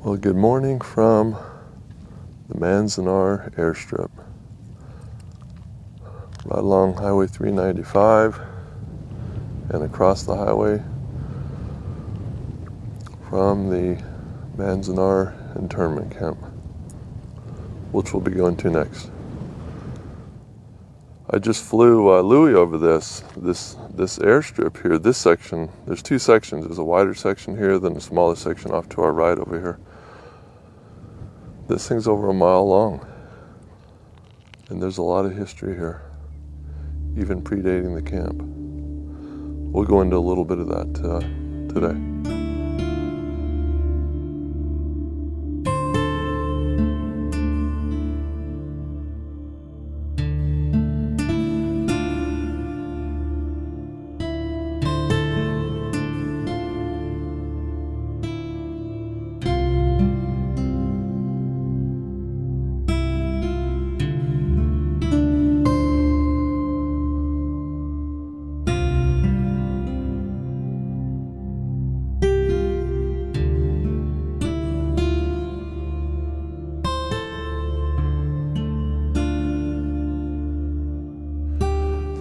Well, good morning from the Manzanar airstrip. Right along Highway 395 and across the highway from the Manzanar internment camp, which we'll be going to next. I just flew Louis over this airstrip here. This section, there's two sections. There's a wider section here, then a smaller section off to our right over here. This thing's over a mile long, and there's a lot of history here, even predating the camp. We'll go into a little bit of that today.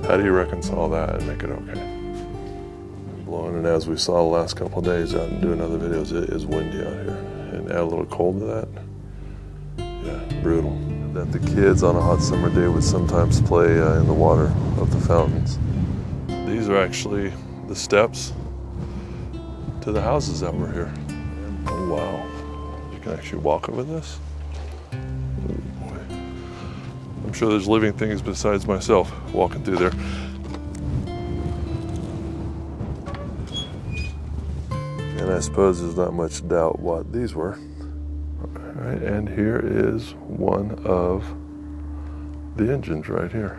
How do you reconcile that and make it okay? Blowing, and as we saw the last couple of days out and doing other videos, it is windy out here. And add a little cold to that, yeah, brutal. That the kids on a hot summer day would sometimes play in the water of the fountains. These are actually the steps to the houses that were here. Oh wow, you can actually walk over this? I'm sure there's living things besides myself walking through there. And I suppose there's not much doubt what these were. All right, and here is one of the engines right here.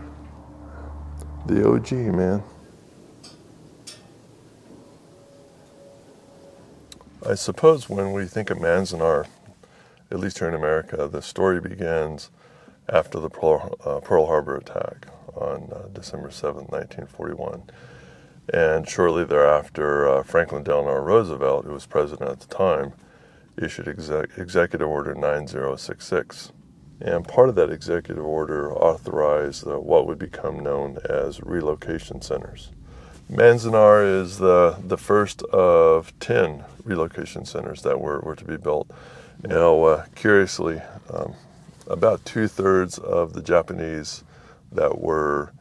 The OG, man. I suppose when we think of Manzanar, at least here in America, the story begins after the Pearl Harbor attack on December 7th, 1941. And shortly thereafter, Franklin Delano Roosevelt, who was president at the time, issued Executive Order 9066. And part of that executive order authorized what would become known as relocation centers. Manzanar is the first of 10 relocation centers that were to be built. Now, curiously, about 2/3 of the Japanese that were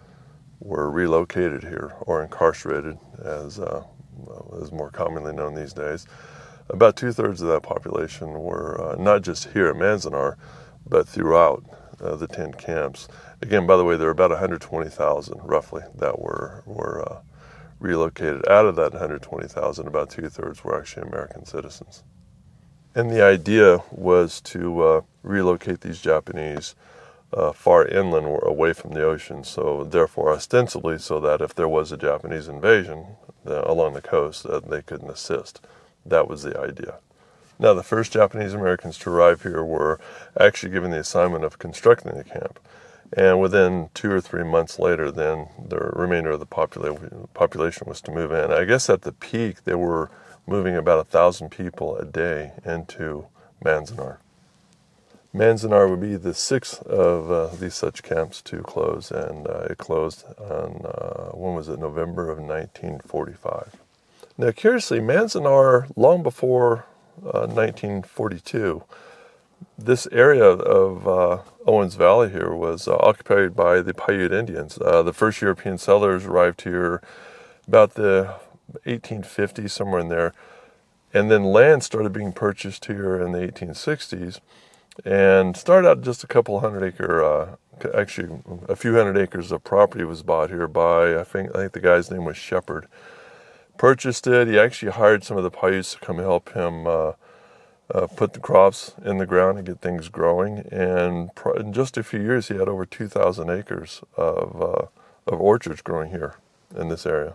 relocated here, or incarcerated, as more commonly known these days. About 2/3 of that population were not just here at Manzanar, but throughout the 10 camps. Again, by the way, there were about 120,000 roughly that were relocated. Out of that 120,000, about 2/3 were actually American citizens. And the idea was to relocate these Japanese far inland or away from the ocean, so therefore ostensibly so that if there was a Japanese invasion along the coast, they couldn't assist. That was the idea. Now, the first Japanese Americans to arrive here were actually given the assignment of constructing the camp. And within 2 or 3 months later, then the remainder of the population was to move in. I guess at the peak, they were moving about 1,000 people a day into Manzanar. Manzanar would be the 6th of these such camps to close, and it closed on, when was it, November of 1945. Now, curiously, Manzanar, long before 1942, this area of Owens Valley here was occupied by the Paiute Indians. The first European settlers arrived here about the 1850s, somewhere in there, and then land started being purchased here in the 1860s, and started out just a couple hundred acre, actually a few hundred acres of property was bought here by, I think the guy's name was Shepherd. Purchased it. He actually hired some of the Paiutes to come help him put the crops in the ground and get things growing, and in just a few years he had over 2,000 acres of orchards growing here in this area.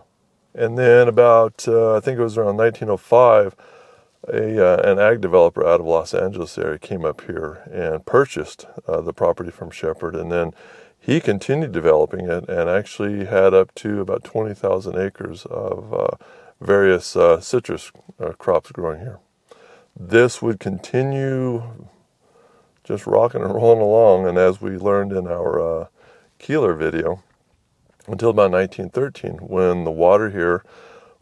And then about, I think it was around 1905, an ag developer out of Los Angeles area came up here and purchased the property from Shepherd, and then he continued developing it and actually had up to about 20,000 acres of various citrus crops growing here. This would continue just rocking and rolling along, and as we learned in our Keeler video, until about 1913, when the water here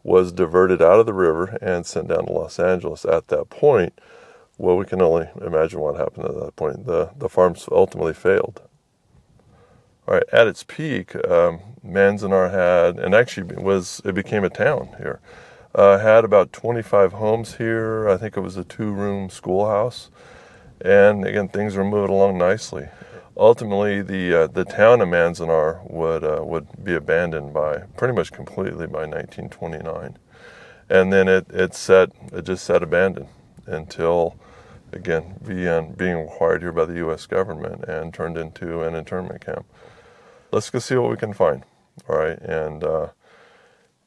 was diverted out of the river and sent down to Los Angeles. At that point, well, we can only imagine what happened at that point. The farms ultimately failed. All right, at its peak, Manzanar had, and actually it became a town here, had about 25 homes here. I think it was a 2-room schoolhouse. And again, things were moving along nicely. Ultimately, the town of Manzanar would be abandoned pretty much completely by 1929, and then it just sat abandoned until, again, being acquired here by the U.S. government and turned into an internment camp. Let's go see what we can find. All right, and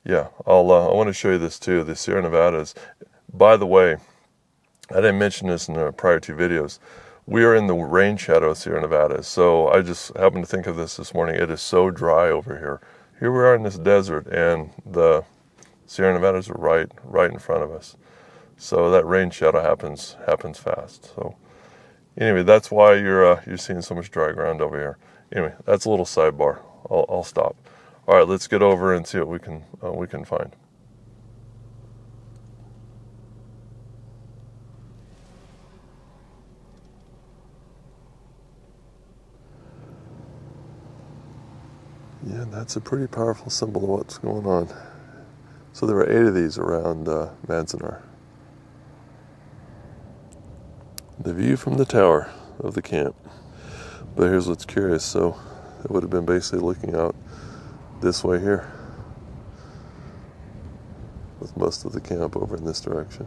yeah, I want to show you this too. The Sierra Nevadas. By the way, I didn't mention this in the prior 2 videos. We are in the rain shadow of Sierra Nevada, so I just happened to think of this morning. It is so dry over here. Here we are in this desert, and the Sierra Nevadas are right in front of us. So that rain shadow happens fast. So anyway, that's why you're seeing so much dry ground over here. Anyway, that's a little sidebar. I'll stop. All right, let's get over and see what we can find. Yeah, that's a pretty powerful symbol of what's going on. So there were 8 of these around Manzanar. The view from the tower of the camp. But here's what's curious. So it would have been basically looking out this way here, with most of the camp over in this direction.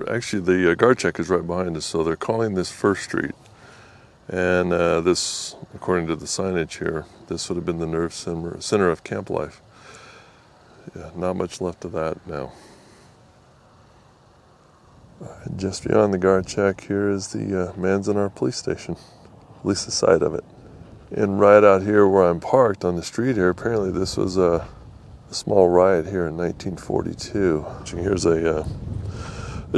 Actually, the guard check is right behind us, so they're calling this First Street. And this, according to the signage here, this would have been the nerve center of camp life. Yeah, not much left of that now. Just beyond the guard check here is the Manzanar police station, at least the side of it. And right out here where I'm parked on the street here, apparently this was a small riot here in 1942. Here's a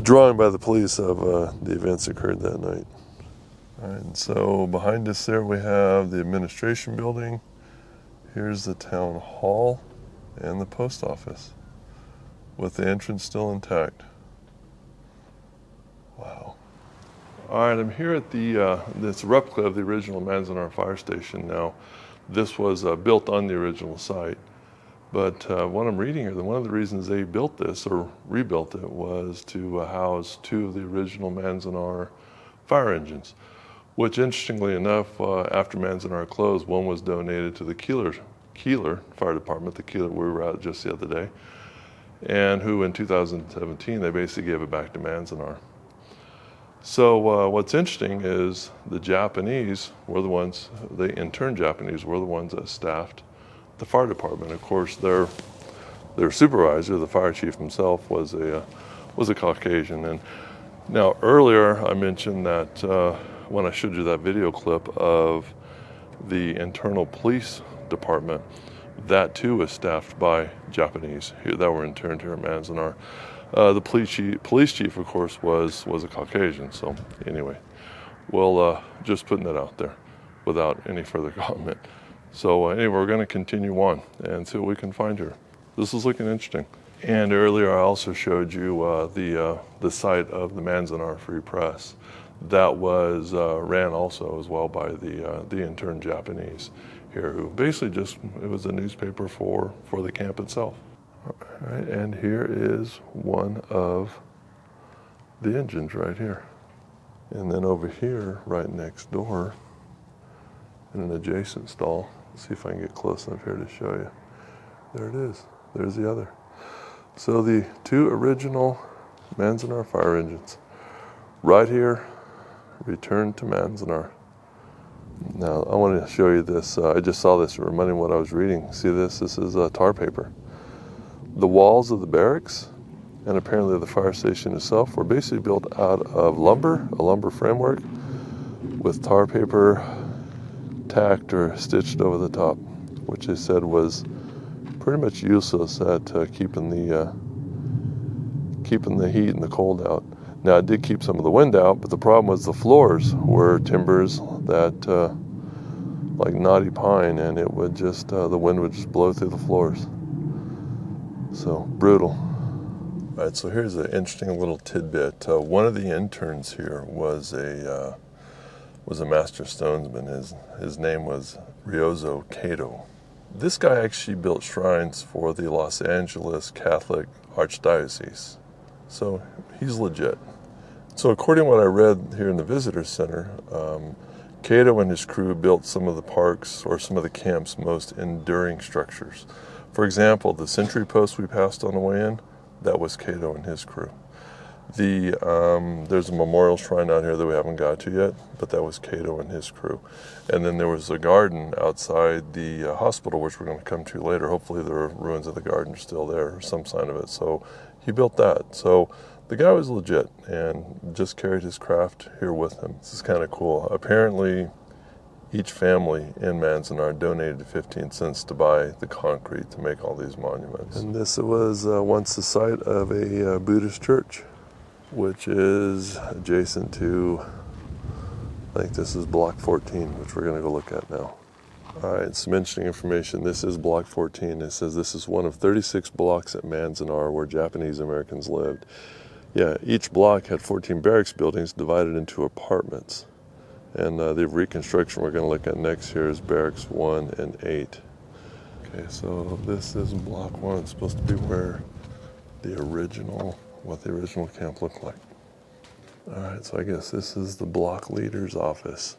drawing by the police of the events that occurred that night. All right, and so behind us there we have the administration building. Here's the town hall and the post office with the entrance still intact. Wow. All right, I'm here at this replica of the original Manzanar fire station. Now, this was built on the original site. But what I'm reading here, one of the reasons they built this or rebuilt it was to house 2 of the original Manzanar fire engines, which interestingly enough, after Manzanar closed, one was donated to the Keeler Fire Department, the Keeler we were at just the other day, and who in 2017, they basically gave it back to Manzanar. So what's interesting is the Japanese were the ones, the intern Japanese were the ones that staffed the fire department. Of course, their supervisor, the fire chief himself, was a Caucasian. And now earlier I mentioned that when I showed you that video clip of the internal police department, that too was staffed by Japanese that were interned here at Manzanar. The police chief, of course, was a Caucasian. So anyway, well, just putting that out there without any further comment. So anyway, we're going to continue on and see what we can find here. This is looking interesting. And earlier I also showed you the site of the Manzanar Free Press. That was ran also as well by the intern Japanese here, who basically it was a newspaper for the camp itself. All right, and here is one of the engines right here. And then over here, right next door, in an adjacent stall, let's see if I can get close enough here to show you. There it is. There's the other. So the 2 original Manzanar fire engines, right here, returned to Manzanar. Now, I want to show you this. I just saw this, reminding me what I was reading. See this? This is tar paper. The walls of the barracks and apparently the fire station itself were basically built out of lumber, a lumber framework, with tar paper tacked or stitched over the top, which they said was pretty much useless at keeping the heat and the cold out. Now, it did keep some of the wind out, but the problem was the floors were timbers that like knotty pine, and it would just the wind would just blow through the floors. So brutal. All right, so here's an interesting little tidbit. One of the interns here was a master stonesman. His name was Riozo Cato. This guy actually built shrines for the Los Angeles Catholic Archdiocese. So he's legit. So according to what I read here in the visitor center, Cato and his crew built some of the park's or some of the camp's most enduring structures. For example, the sentry post we passed on the way in, that was Cato and his crew. There's a memorial shrine out here that we haven't got to yet, but that was Cato and his crew. And then there was a garden outside the hospital, which we're going to come to later. Hopefully the ruins of the garden are still there, or some sign of it. So he built that. So the guy was legit and just carried his craft here with him. This is kind of cool. Apparently, each family in Manzanar donated 15 cents to buy the concrete to make all these monuments. And this was once the site of a Buddhist church, which is adjacent to, I think this is Block 14, which we're going to go look at now. All right, some interesting information. This is Block 14. It says this is one of 36 blocks at Manzanar where Japanese Americans lived. Yeah, each block had 14 barracks buildings divided into apartments. And the reconstruction we're going to look at next here is Barracks 1 and 8. Okay, so this is Block 1. It's supposed to be where what the original camp looked like. All right, so I guess this is the block leader's office.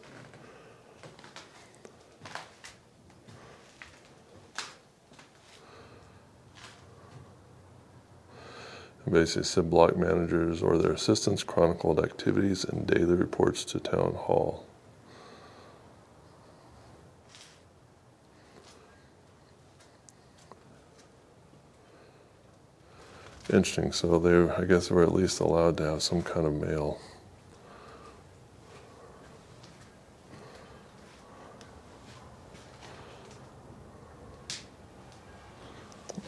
Basically said block managers or their assistants chronicled activities and daily reports to town hall. Interesting. So I guess they were at least allowed to have some kind of mail.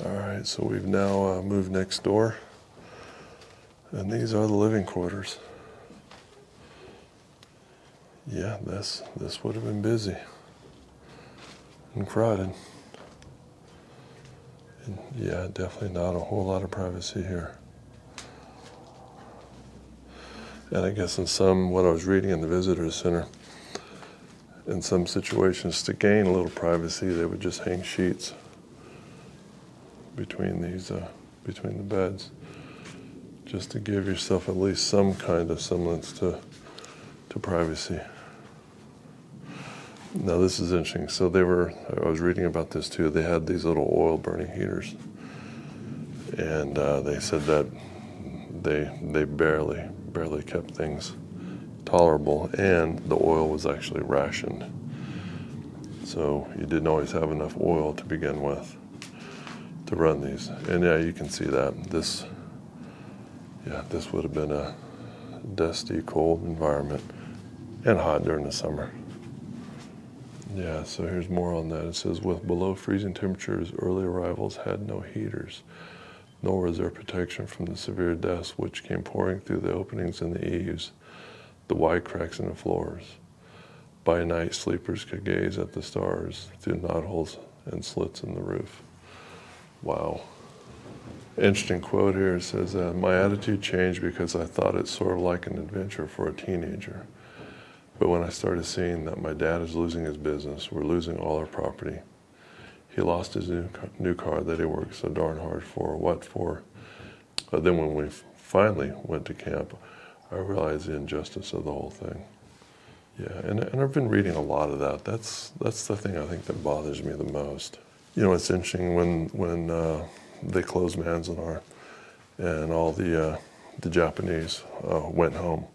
All right, so we've now moved next door. And these are the living quarters. Yeah, this would have been busy and crowded. And yeah, definitely not a whole lot of privacy here. And I guess what I was reading in the visitor center, in some situations to gain a little privacy, they would just hang sheets between the beds, just to give yourself at least some kind of semblance to privacy. Now this is interesting. So I was reading about this too, they had these little oil burning heaters. And they said that they barely kept things tolerable, and the oil was actually rationed. So you didn't always have enough oil to begin with to run these. And yeah, you can see that. This would have been a dusty, cold environment and hot during the summer. Yeah, so here's more on that. It says, with below freezing temperatures, early arrivals had no heaters, nor was there protection from the severe dust which came pouring through the openings in the eaves, the wide cracks in the floors. By night, sleepers could gaze at the stars through knotholes and slits in the roof. Wow. Interesting quote here. It says, my attitude changed because I thought it sort of like an adventure for a teenager. But when I started seeing that my dad is losing his business, we're losing all our property. He lost his new car that he worked so darn hard for. What for? But then when we finally went to camp, I realized the injustice of the whole thing. Yeah, and I've been reading a lot of that. That's the thing I think that bothers me the most. You know, it's interesting when they closed Manzanar and all the Japanese went home.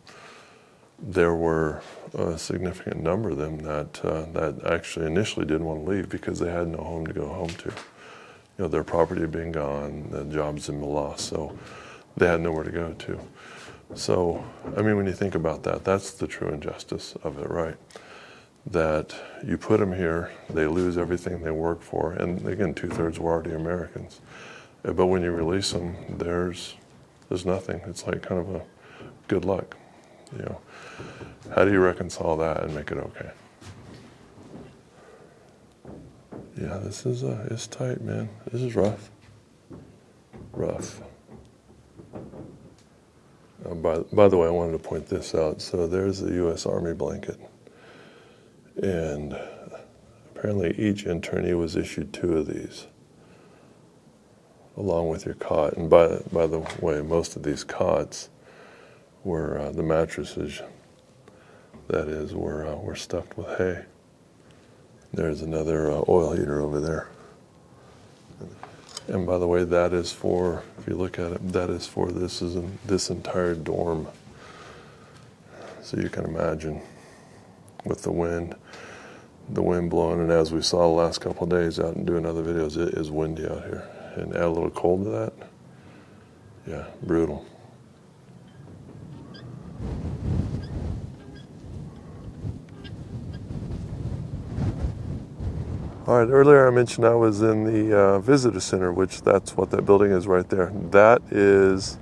There were a significant number of them that actually initially didn't want to leave because they had no home to go home to. You know, their property had been gone, the jobs had been lost, so they had nowhere to go to. So, I mean, when you think about that, that's the true injustice of it, right? That you put them here, they lose everything they work for, and again, 2/3 were already Americans. But when you release them, there's nothing. It's like kind of a good luck, you know. How do you reconcile that and make it okay? Yeah, this is it's tight, man. This is rough. Rough. By the way, I wanted to point this out. So there's the U.S. Army blanket. And apparently each internee was issued 2 of these, along with your cot. And by the way, most of these cots were, the mattresses, that is, were stuffed with hay. There's another oil heater over there. And by the way, that is for, if you look at it, that is for this entire dorm. So you can imagine with the wind blowing, and as we saw the last couple of days out and doing other videos, it is windy out here. And add a little cold to that, yeah, brutal. All right, earlier I mentioned I was in the visitor center, which that's what that building is right there. That is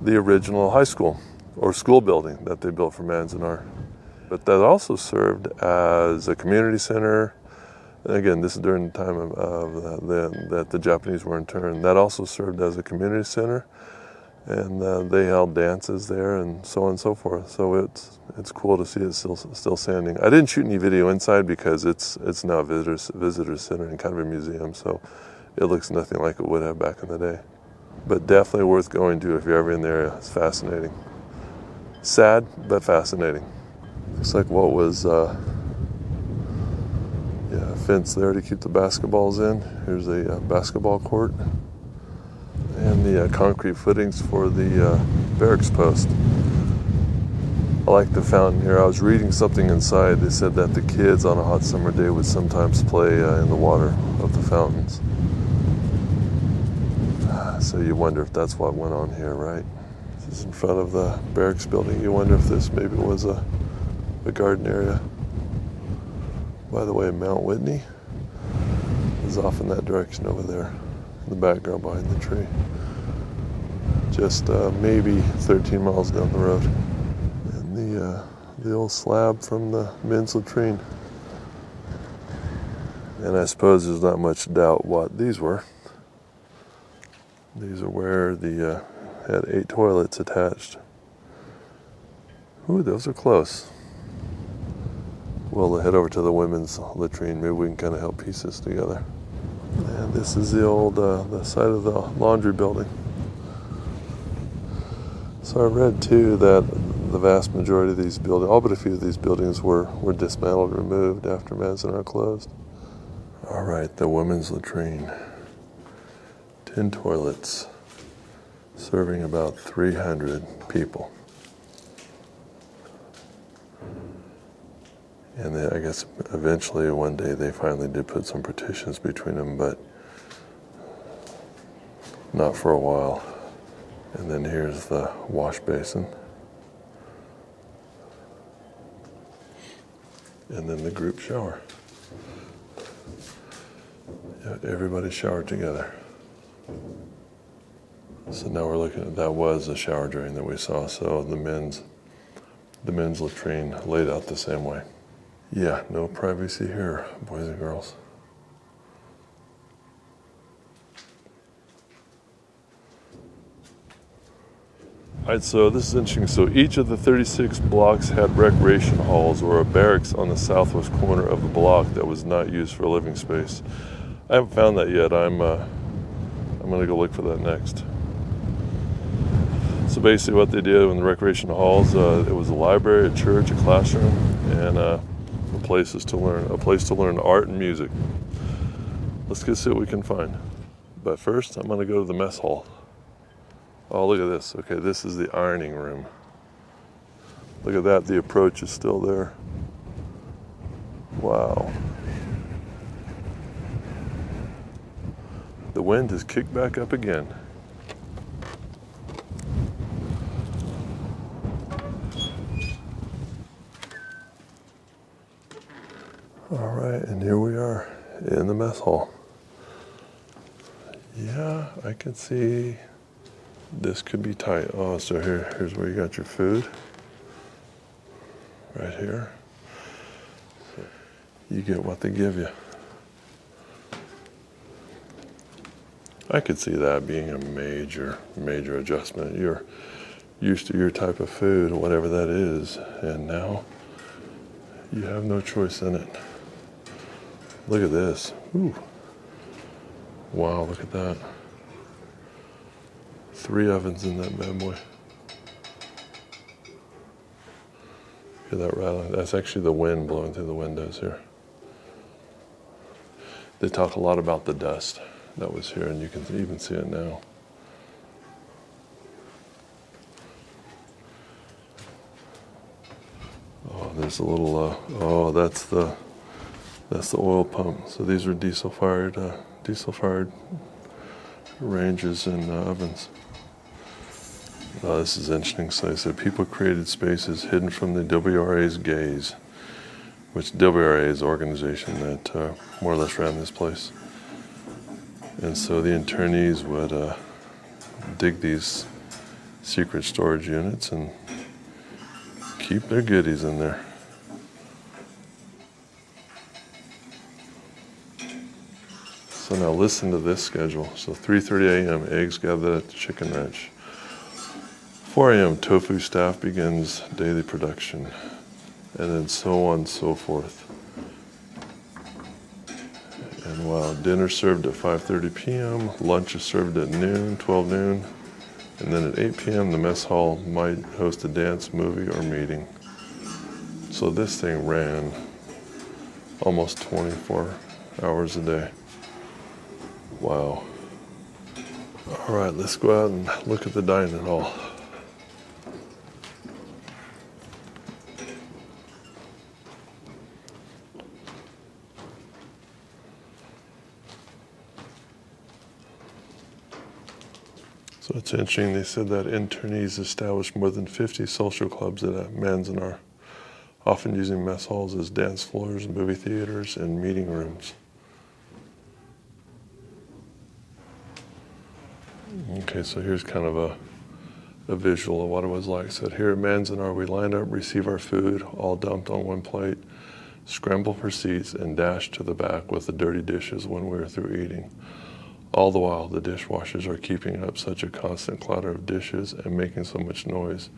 the original high school or school building that they built for Manzanar. But that also served as a community center. And again, this is during the time that the Japanese were interned. That also served as a community center, and they held dances there and so on and so forth. So it's cool to see it still standing. I didn't shoot any video inside because it's now a visitor center and kind of a museum, so it looks nothing like it would have back in the day. But definitely worth going to if you're ever in the area. It's fascinating. Sad, but fascinating. Looks like what was a fence there to keep the basketballs in. Here's a basketball court. And the concrete footings for the barracks post. I like the fountain here. I was reading something inside. They said that the kids on a hot summer day would sometimes play in the water of the fountains. So you wonder if that's what went on here, right? This is in front of the barracks building. You wonder if this maybe was a garden area. By the way, Mount Whitney is off in that direction over there, in the background behind the tree. Just maybe 13 miles down the road. And the old slab from the men's latrine. And I suppose there's not much doubt what these were. These are where the had 8 toilets attached. Ooh, those are close. We'll head over to the women's latrine. Maybe we can kind of help piece this together. And this is the old the side of the laundry building. So I read too that the vast majority of these buildings, all but a few of these buildings, were dismantled and removed after Manzanar closed. All right, the women's latrine. 10 toilets, serving about 300 people. And then I guess eventually one day they finally did put some partitions between them, but not for a while. And then here's the wash basin. And then the group shower. Yeah, everybody showered together. So now we're looking at, that was a shower drain that we saw. So the men's latrine laid out the same way. Yeah, no privacy here, boys and girls. All right, so this is interesting. So each of the 36 blocks had recreation halls or a barracks on the southwest corner of the block that was not used for living space. I haven't found that yet. I'm going to go look for that next. So basically what they did in the recreation halls, it was a library, a church, a classroom, and places to learn, a place to learn art and music. Let's go see what we can find. But first, I'm going to go to the mess hall. Oh, look at this. Okay, this is the ironing room. Look at that, the approach is still there. Wow. The wind has kicked back up again. All right, and here we are in the mess hall. Yeah, I can see this could be tight. Oh, so here's where you got your food. Right here. You get what they give you. I could see that being a major adjustment. You're used to your type of food, whatever that is, and now you have no choice in it. Look at this. Ooh. Wow, look at that. 3 ovens in that bad boy. Hear that rattling? That's actually the wind blowing through the windows here. They talk a lot about the dust that was here, and you can even see it now. Oh, there's a little, that's the oil pump. So these are diesel fired ranges and ovens. Oh, this is interesting. So they said people created spaces hidden from the WRA's gaze, which WRA is the organization that more or less ran this place. And so the internees would dig these secret storage units and keep their goodies in there. So now listen to this schedule. So 3:30 a.m., eggs gathered at the chicken ranch. 4 a.m., tofu staff begins daily production. And then so on and so forth. And wow, dinner served at 5:30 p.m., lunch is served at 12 noon, and then at 8 p.m. the mess hall might host a dance, movie, or meeting. So this thing ran almost 24 hours a day. Wow. All right, let's go out and look at the dining hall. So it's interesting, they said that internees established more than 50 social clubs at Manzanar, often using mess halls as dance floors, movie theaters, and meeting rooms. Okay, so here's kind of a visual of what it was like. So here at Manzanar, we lined up, receive our food, all dumped on one plate, scramble for seats, and dash to the back with the dirty dishes when we were through eating. All the while, the dishwashers are keeping up such a constant clatter of dishes and making so much noise,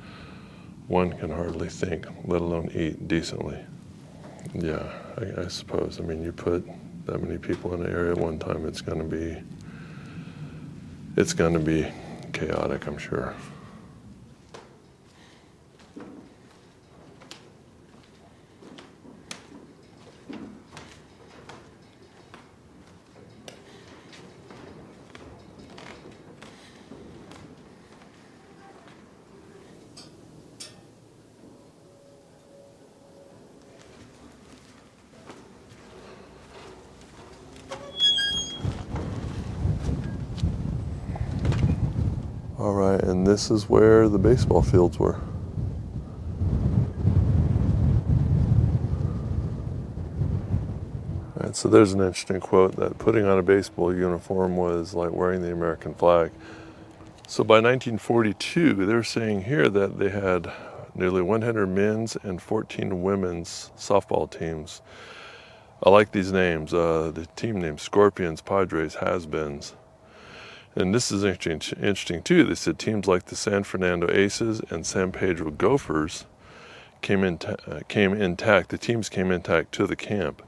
one can hardly think, let alone eat decently. Yeah, I suppose. I mean, you put that many people in an area at one time, it's going to be chaotic, I'm sure. All right, and this is where the baseball fields were. All right, so there's an interesting quote that putting on a baseball uniform was like wearing the American flag. So by 1942, they're saying here that they had nearly 100 men's and 14 women's softball teams. I like these names. The team names Scorpions, Padres, Has-Beens. And this is interesting too. They said teams like the San Fernando Aces and San Pedro Gophers came intact. The teams came intact to the camp,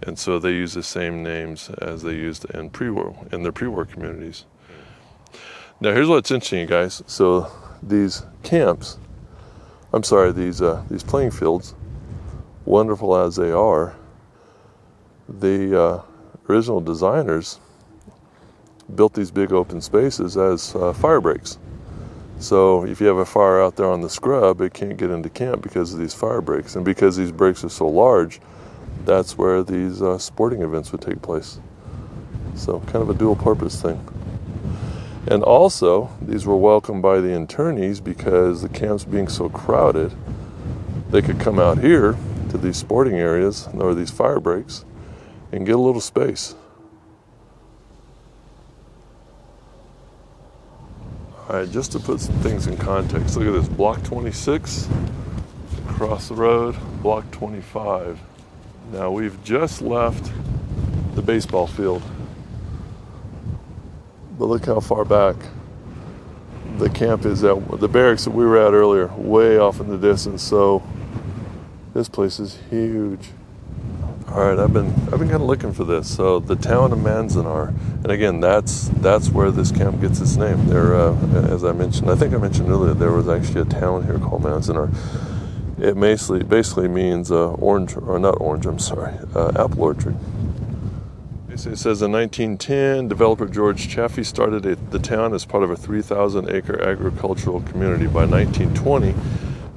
and so they use the same names as they used in their pre-war communities. Now here's what's interesting, you guys. So these playing fields, wonderful as they are, the original designers built these big open spaces as fire breaks. So if you have a fire out there on the scrub, it can't get into camp because of these fire breaks. And because these breaks are so large, that's where these sporting events would take place. So kind of a dual purpose thing. And also, these were welcomed by the internees because the camps being so crowded, they could come out here to to these sporting areas or these fire breaks and get a little space. All right, just to put some things in context, look at this, block 26, across the road, block 25. Now we've just left the baseball field, but look how far back the camp is at, the barracks that we were at earlier, way off in the distance. So this place is huge. All right, I've been kind of looking for this. So the town of Manzanar, and again, that's where this camp gets its name. There, as I mentioned, I think I mentioned earlier, there was actually a town here called Manzanar. It basically means orange, or not orange, I'm sorry, apple orchard. It says in 1910, developer George Chaffee started the town as part of a 3,000-acre agricultural community. By 1920,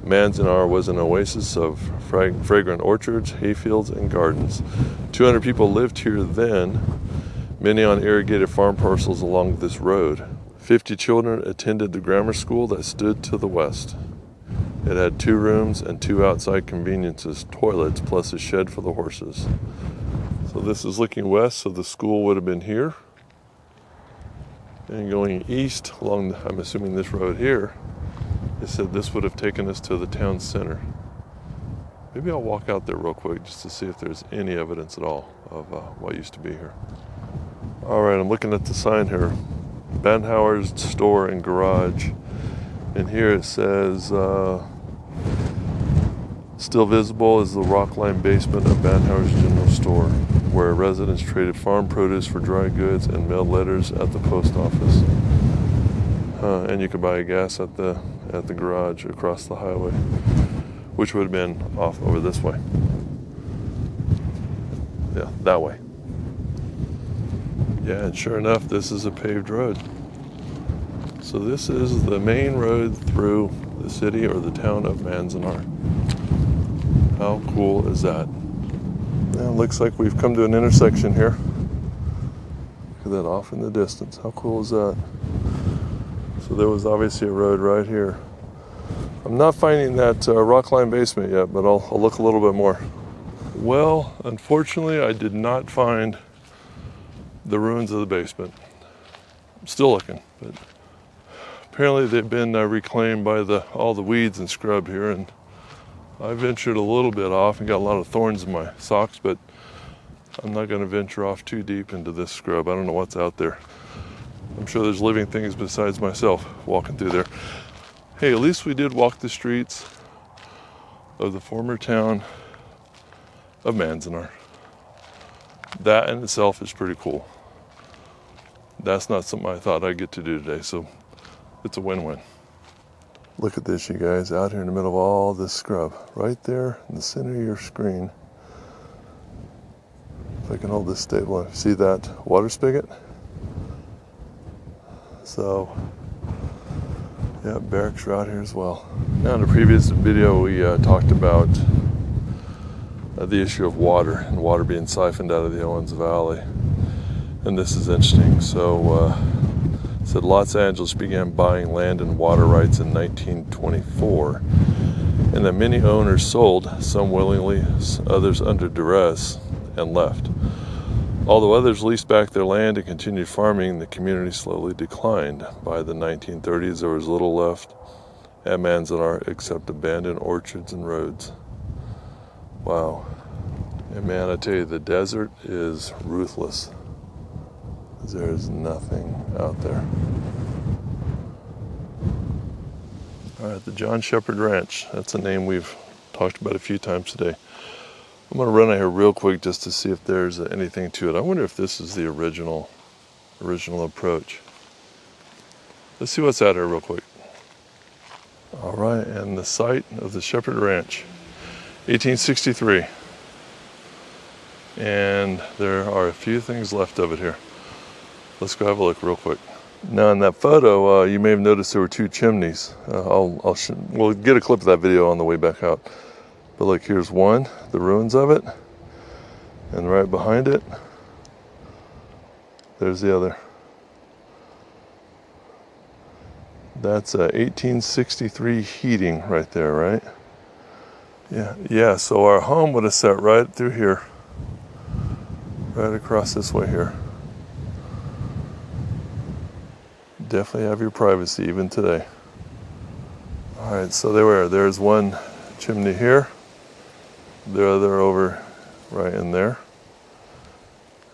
Manzanar was an oasis of fragrant orchards, hayfields, and gardens. 200 people lived here then, many on irrigated farm parcels along this road. 50 children attended the grammar school that stood to the west. It had 2 rooms and 2 outside conveniences, toilets, plus a shed for the horses. So this is looking west, so the school would have been here. And going east along, I'm assuming this road here, it said this would have taken us to the town center. Maybe I'll walk out there real quick just to see if there's any evidence at all of what used to be here. All right, I'm looking at the sign here. Banhauer's Store and Garage. And here it says, still visible is the rock-lined basement of Banhauer's General Store, where residents traded farm produce for dry goods and mailed letters at the post office. And you could buy gas at the garage across the highway, which would have been off over this way. Yeah, that way. Yeah, and sure enough, this is a paved road. So this is the main road through the city or the town of Manzanar. How cool is that? Yeah, it looks like we've come to an intersection here. Look at that off in the distance. How cool is that? So there was obviously a road right here. I'm not finding that rock-lined basement yet, but I'll look a little bit more. Well, unfortunately, I did not find the ruins of the basement. I'm still looking, but apparently they've been reclaimed by all the weeds and scrub here, and I ventured a little bit off and got a lot of thorns in my socks, but I'm not going to venture off too deep into this scrub. I don't know what's out there. I'm sure there's living things besides myself walking through there. Hey, at least we did walk the streets of the former town of Manzanar. That in itself is pretty cool. That's not something I thought I'd get to do today, so it's a win-win. Look at this, you guys, out here in the middle of all this scrub, right there in the center of your screen. If I can hold this stable, see that water spigot? So, yeah, barracks are out here as well. Now, in the previous video, we talked about the issue of water and water being siphoned out of the Owens Valley. And this is interesting. So, it said Los Angeles began buying land and water rights in 1924, and that many owners sold, some willingly, others under duress, and left. Although others leased back their land and continued farming, the community slowly declined. By the 1930s, there was little left at Manzanar except abandoned orchards and roads. Wow. And man, I tell you, the desert is ruthless. There's nothing out there. All right, the John Shepherd Ranch. That's a name we've talked about a few times today. I'm going to run out here real quick just to see if there's anything to it. I wonder if this is the original approach. Let's see what's out here real quick. All right, and the site of the Shepherd Ranch, 1863. And there are a few things left of it here. Let's go have a look real quick. Now in that photo, you may have noticed there were 2 chimneys. We'll get a clip of that video on the way back out. But look, here's one, the ruins of it. And right behind it, there's the other. That's 1863 heating right there, right? Yeah, so our home would have set right through here, right across this way here. Definitely have your privacy even today. All right, so there we are. There's one chimney here, the other over right in there.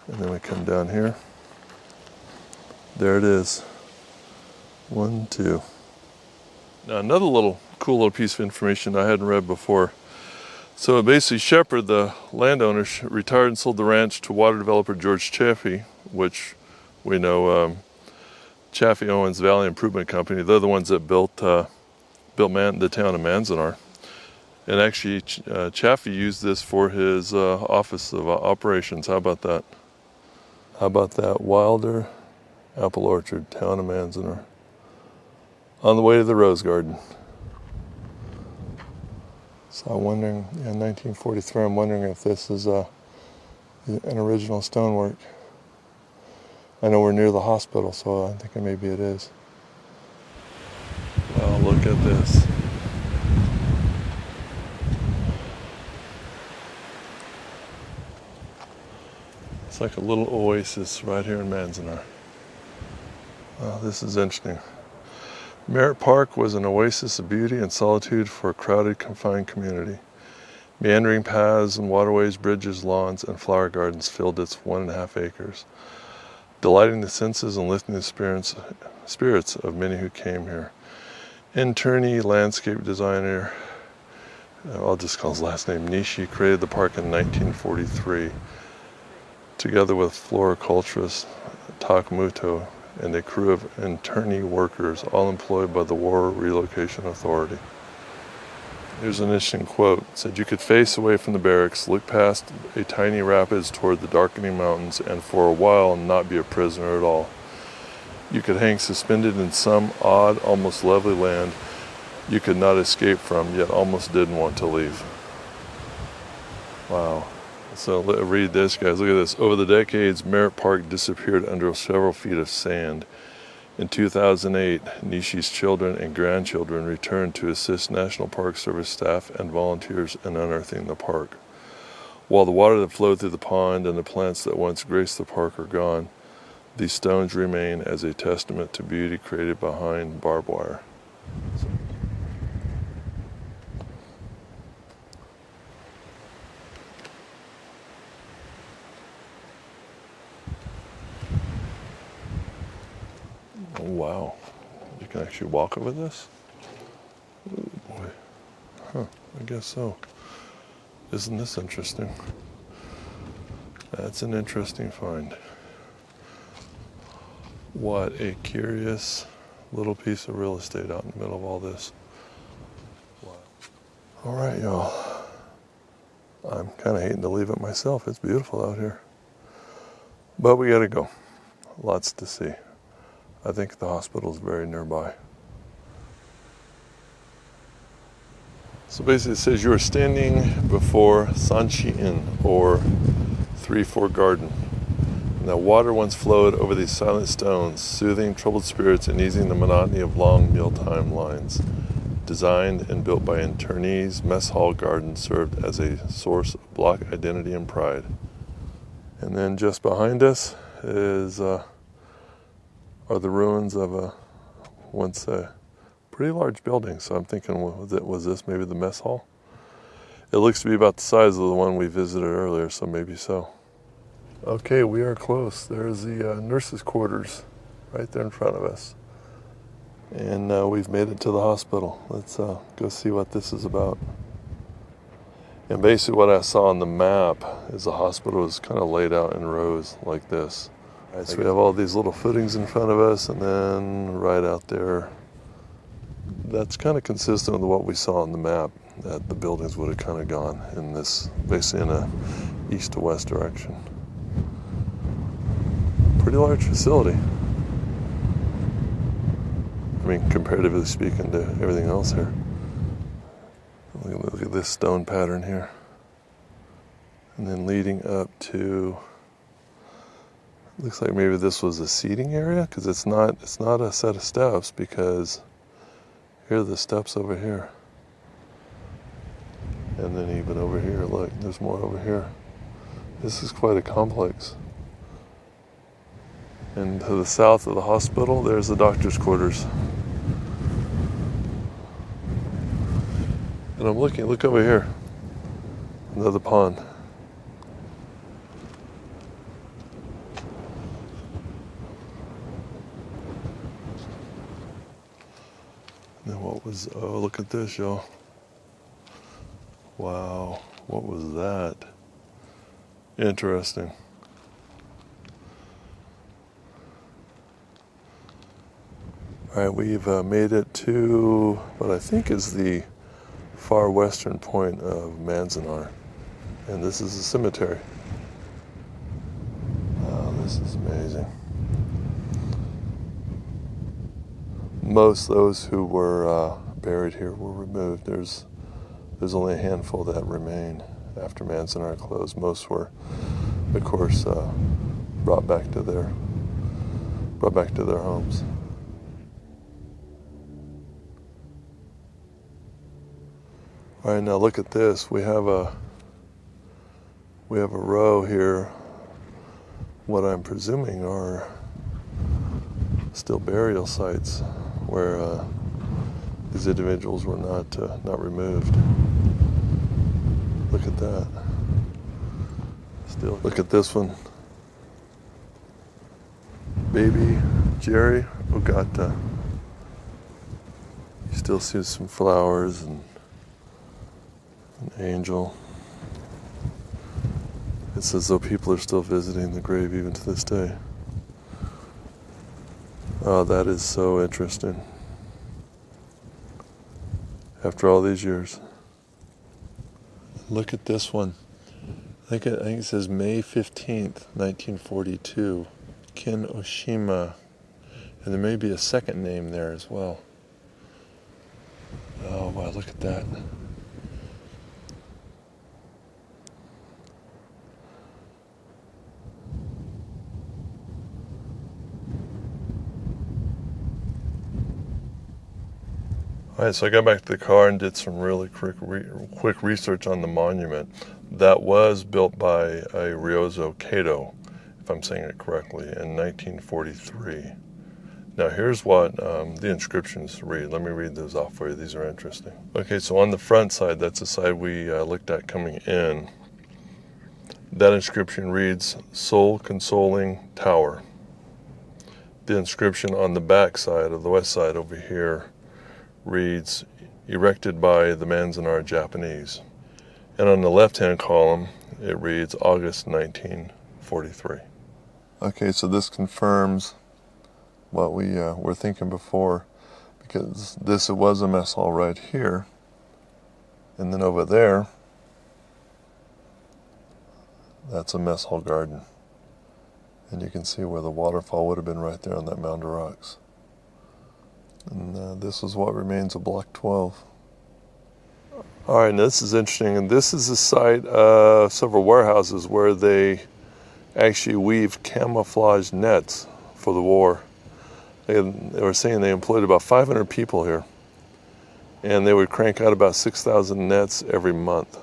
And then we come down here. There it is. 1, 2. Now another cool little piece of information I hadn't read before. So basically Shepard, the landowner, retired and sold the ranch to water developer George Chaffee, which we know Chaffee Owens Valley Improvement Company. They're the ones that built the town of Manzanar. And actually Chaffee used this for his office of operations. How about that? How about that? Wilder Apple Orchard, town of Manzanar. On the way to the Rose Garden. So I'm wondering, in 1943, I'm wondering if this is an original stonework. I know we're near the hospital, so I'm thinking maybe it is. Wow, look at this. It's like a little oasis right here in Manzanar. Wow, this is interesting. Merritt Park was an oasis of beauty and solitude for a crowded, confined community. Meandering paths and waterways, bridges, lawns, and flower gardens filled its 1.5 acres, delighting the senses and lifting the spirits of many who came here. Internee landscape designer, I'll just call his last name, Nishi, created the park in 1943, together with floriculturist Takamoto and a crew of internee workers, all employed by the War Relocation Authority. Here's an interesting quote. It said, "You could face away from the barracks, look past a tiny rapids toward the darkening mountains, and for a while not be a prisoner at all. You could hang suspended in some odd, almost lovely land you could not escape from, yet almost didn't want to leave." Wow. So read this, guys. Look at this. Over the decades, Merritt Park disappeared under several feet of sand. In 2008, Nishi's children and grandchildren returned to assist National Park Service staff and volunteers in unearthing the park. While the water that flowed through the pond and the plants that once graced the park are gone, these stones remain as a testament to beauty created behind barbed wire. Oh, wow. You can actually walk over this? Oh, boy. Huh, I guess so. Isn't this interesting? That's an interesting find. What a curious little piece of real estate out in the middle of all this. Wow. All right, y'all. I'm kind of hating to leave it myself. It's beautiful out here. But we got to go. Lots to see. I think the hospital is very nearby. So basically it says you are standing before Sanchi Inn, or 3-4 Garden. Now water once flowed over these silent stones, soothing troubled spirits and easing the monotony of long mealtime lines. Designed and built by internees, Mess Hall Garden served as a source of block identity and pride. And then just behind us is are the ruins of once a pretty large building. So I'm thinking, was this maybe the mess hall? It looks to be about the size of the one we visited earlier, so maybe so. Okay, we are close. There's the nurses' quarters right there in front of us. And we've made it to the hospital. Let's go see what this is about. And basically what I saw on the map is the hospital is kind of laid out in rows like this. Right, so we have all these little footings in front of us, and then right out there, that's kind of consistent with what we saw on the map, that the buildings would have kind of gone in this, basically in a east to west direction. Pretty large facility. I mean, comparatively speaking to everything else here. Look at this stone pattern here. And then leading up to, looks like maybe this was a seating area, because it's not a set of steps, because here are the steps over here. And then even over here, look, there's more over here. This is quite a complex. And to the south of the hospital, there's the doctor's quarters. And I'm looking, look over here, another pond. And then what was, oh, look at this, y'all. Wow, what was that? Interesting. All right, we've made it to what I think is the far western point of Manzanar. And this is a cemetery. Wow, this is amazing. Most of those who were buried here were removed. There's only a handful that remain after Manzanar closed. Most were, of course, brought back to their homes. All right, now look at this. We have a row here. What I'm presuming are still burial sites where these individuals were not removed. Look at that. Still, look at this one. Baby Jerry Ogata. You still see some flowers and an angel. It's as though people are still visiting the grave even to this day. Oh, that is so interesting. After all these years. Look at this one. I think it says May 15th, 1942. Ken Oshima. And there may be a second name there as well. Oh, wow, look at that. All right, so I got back to the car and did some really quick research on the monument. That was built by a Ryozo Kato, if I'm saying it correctly, in 1943. Now here's what the inscriptions read. Let me read those off for you. These are interesting. Okay, so on the front side, that's the side we looked at coming in. That inscription reads, Soul Consoling Tower. The inscription on the back side, of the west side over here, reads, erected by the Manzanar Japanese. And on the left-hand column, it reads August 1943. Okay, so this confirms what we were thinking before, because it was a mess hall right here. And then over there, that's a mess hall garden. And you can see where the waterfall would have been right there on that mound of rocks. And this is what remains of Block 12. All right, now this is interesting. And this is the site of several warehouses where they actually weave camouflage nets for the war. They were saying they employed about 500 people here. And they would crank out about 6,000 nets every month.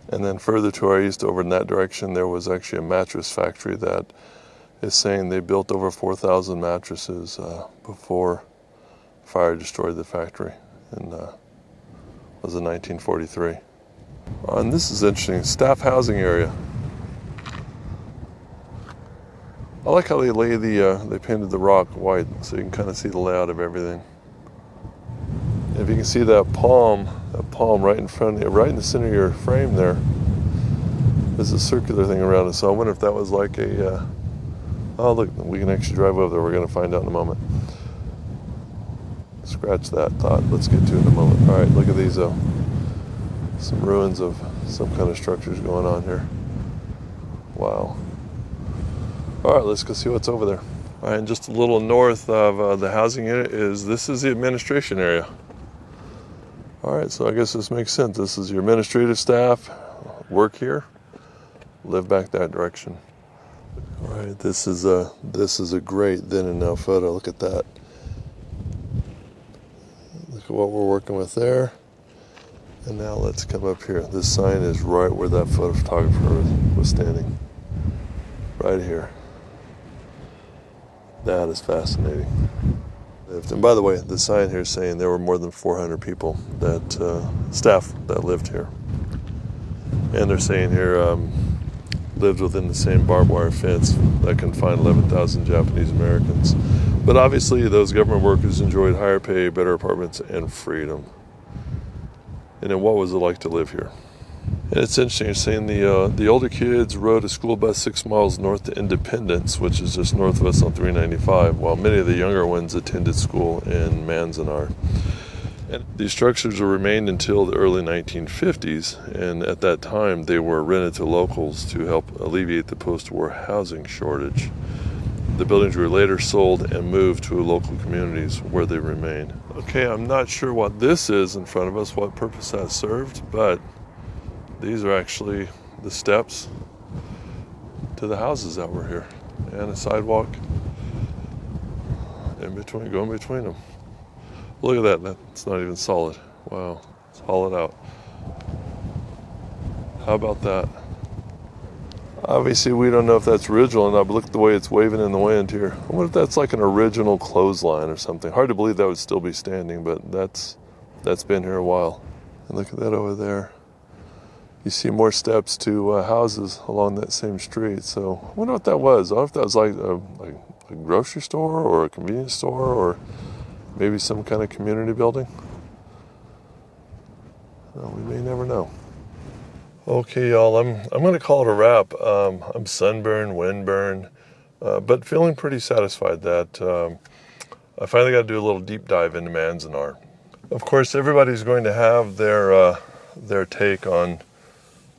And then further to our east, over in that direction, there was actually a mattress factory that is saying they built over 4,000 mattresses before fire destroyed the factory, and was in 1943. And this is interesting, staff housing area. I like how they lay they painted the rock white so you can kind of see the layout of everything. If you can see that palm right in front of you, right in the center of your frame there, there's a circular thing around it. So I wonder if that was like a, oh look, we can actually drive over there. We're going to find out in a moment. Scratch that thought. Let's get to it in a moment. All right, look at these some ruins of some kind of structures going on here. Wow. All right, let's go see what's over there. All right, and just a little north of the housing unit this is the administration area. All right, so I guess this makes sense. This is your administrative staff, work here, live back that direction. All right, this is a great then and now photo. Look at that. Look at what we're working with there. And now let's come up here. This sign is right where that photographer was standing. Right here. That is fascinating. And by the way, the sign here is saying there were more than 400 people, staff that lived here. And they're saying here, lived within the same barbed wire fence that confined 11,000 Japanese Americans. But obviously those government workers enjoyed higher pay, better apartments, and freedom. And then what was it like to live here? And it's interesting, you're saying the older kids rode a school bus 6 miles north to Independence, which is just north of us on 395, while many of the younger ones attended school in Manzanar. And these structures remained until the early 1950s, and at that time they were rented to locals to help alleviate the post-war housing shortage. The buildings were later sold and moved to local communities where they remain. Okay, I'm not sure what this is in front of us, what purpose that served, but these are actually the steps to the houses that were here, and a sidewalk going between them. Look at that, that's not even solid. Wow, it's hollowed out. How about that? Obviously we don't know if that's original or not, but look at the way it's waving in the wind here. I wonder if that's like an original clothesline or something. Hard to believe that would still be standing, but that's been here a while. And look at that over there. You see more steps to houses along that same street. So I wonder what that was. I wonder if that was like a grocery store or a convenience store or maybe some kind of community building. Well, we may never know. Okay, y'all, I'm going to call it a wrap. I'm sunburned, windburned, but feeling pretty satisfied that I finally got to do a little deep dive into Manzanar. Of course, everybody's going to have their take on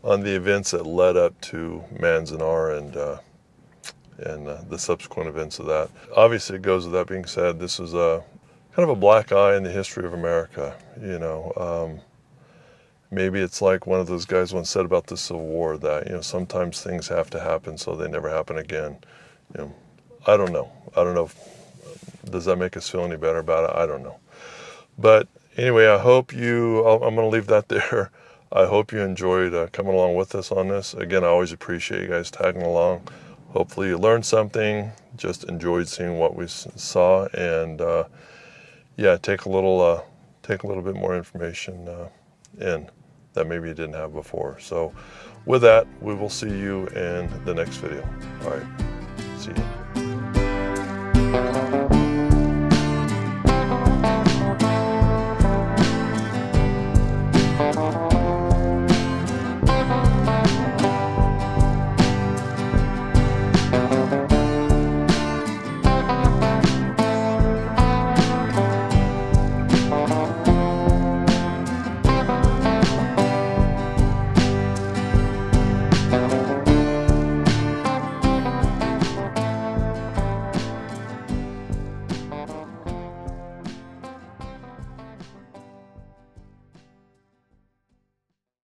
the events that led up to Manzanar and the subsequent events of that. Obviously, it goes with that being said, this is kind of a black eye in the history of America. You know, maybe it's like one of those guys once said about the Civil War that, sometimes things have to happen so they never happen again. I don't know. Does that make us feel any better about it? I don't know. But anyway, I'm going to leave that there. I hope you enjoyed coming along with us on this. Again, I always appreciate you guys tagging along. Hopefully you learned something, just enjoyed seeing what we saw, and take a little bit more information in that maybe you didn't have before. So with that, we will see you in the next video. All right, see you.